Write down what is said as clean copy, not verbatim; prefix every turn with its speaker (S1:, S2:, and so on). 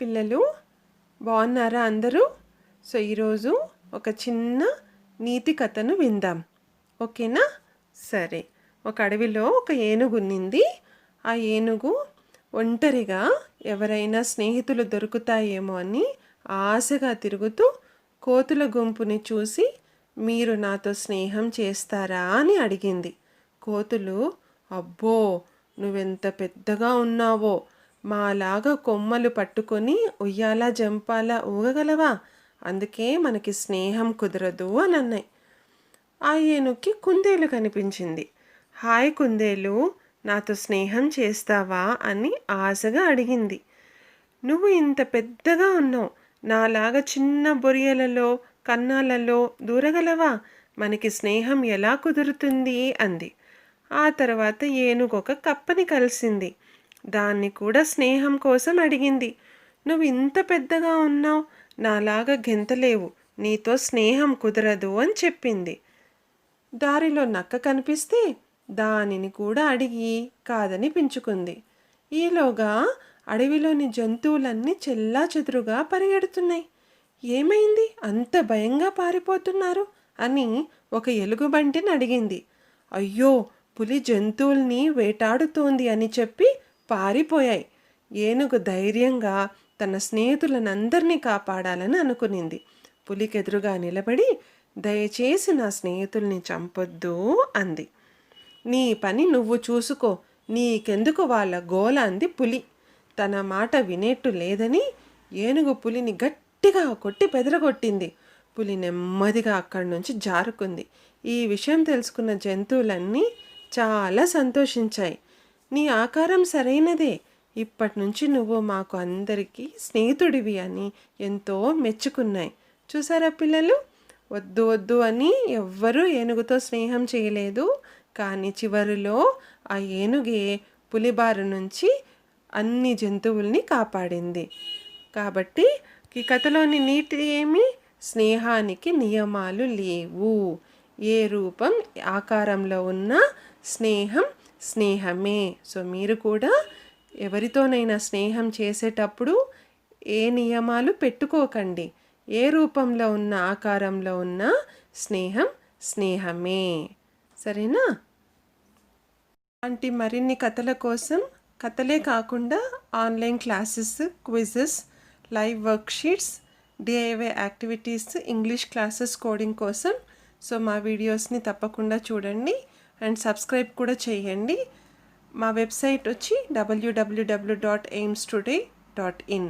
S1: పిల్లలు బాగున్నారా అందరూ? సో ఈరోజు ఒక చిన్న నీతి కథను విందాం, ఓకేనా? సరే, ఒక అడవిలో ఒక ఏనుగు ఉన్నింది. ఆ ఏనుగు ఒంటరిగా ఎవరైనా స్నేహితులు దొరుకుతాయేమో అని ఆశగా తిరుగుతూ కోతుల గుంపుని చూసి, మీరు నాతో స్నేహం చేస్తారా అని అడిగింది. కోతులు, అబ్బో నువ్వెంత పెద్దగా ఉన్నావో, మాలాగా కొమ్మలు పట్టుకొని ఉయ్యాలా జంపాలా ఊగగలవా? అందుకే మనకి స్నేహం కుదరదు అని అన్నాయి. ఆ ఏనుగుకి కుందేలు కనిపించింది. హాయ్ కుందేలు, నాతో స్నేహం చేస్తావా అని ఆశగా అడిగింది. నువ్వు ఇంత పెద్దగా ఉన్నావు, నాలాగా చిన్న బొరియలలో కన్నాలలో దూరగలవా? మనకి స్నేహం ఎలా కుదురుతుంది అంది. ఆ తర్వాత ఏనుగు ఒక కప్పని కలిసింది. దాన్ని కూడా స్నేహం కోసం అడిగింది. నువ్వు ఇంత పెద్దగా ఉన్నావు, నాలాగా గెంతలేవు, నీతో స్నేహం కుదరదు అని చెప్పింది. దారిలో నక్క కనిపిస్తే దానిని కూడా అడిగి కాదని పించుకుంది. ఈలోగా అడవిలోని జంతువులన్నీ చెల్లాచెదురుగా పరిగెడుతున్నాయి. ఏమైంది, అంత భయంగా పారిపోతున్నారు అని ఒక ఎలుగుబంటిని అడిగింది. అయ్యో, పులి జంతువుల్ని వేటాడుతోంది అని చెప్పి పారిపోయాయి. ఏనుగు ధైర్యంగా తన స్నేహితులనందరినీ కాపాడాలని అనుకునింది. పులికెదురుగా నిలబడి, దయచేసి నా స్నేహితుల్ని చంపొద్దు అంది. నీ పని నువ్వు చూసుకో, నీకెందుకు వాళ్ళ గోల అంది పులి. తన మాట వినేట్టు లేదని ఏనుగు పులిని గట్టిగా కొట్టి బెదరగొట్టింది. పులి నెమ్మదిగా అక్కడి నుంచి జారుకుంది. ఈ విషయం తెలుసుకున్న జంతువులన్నీ చాలా సంతోషించాయి. నీ ఆకారం సరైనదే, ఇప్పటి నుంచి నువ్వు మాకు అందరికీ స్నేహితుడివి అని ఎంతో మెచ్చుకున్నాయి. చూసారా పిల్లలు? వద్దు వద్దు అని ఎవ్వరూ ఏనుగుతో స్నేహం చేయలేదు, కానీ చివరిలో ఆ ఏనుగే పులిబారి నుంచి అన్ని జంతువుల్ని కాపాడింది. కాబట్టి ఈ కథలోని నీతి ఏమి? స్నేహానికి నియమాలు లేవు. ఏ రూపం ఆకారంలో ఉన్న స్నేహం స్నేహమే. సో మీరు కూడా ఎవరితోనైనా స్నేహం చేసేటప్పుడు ఏ నియమాలు పెట్టుకోకండి. ఏ రూపంలో ఉన్న ఆకారంలో ఉన్న స్నేహం స్నేహమే. సరేనా? అలాంటి మరిన్ని కథల కోసం, కథలే కాకుండా online classes, quizzes, live worksheets, DIY activities, English classes, coding కోసం సో మా వీడియోస్ని తప్పకుండా చూడండి అండ్ సబ్స్క్రైబ్ కూడా చేయండి. మా వెబ్సైట్ వచ్చి www.aimstoday.in.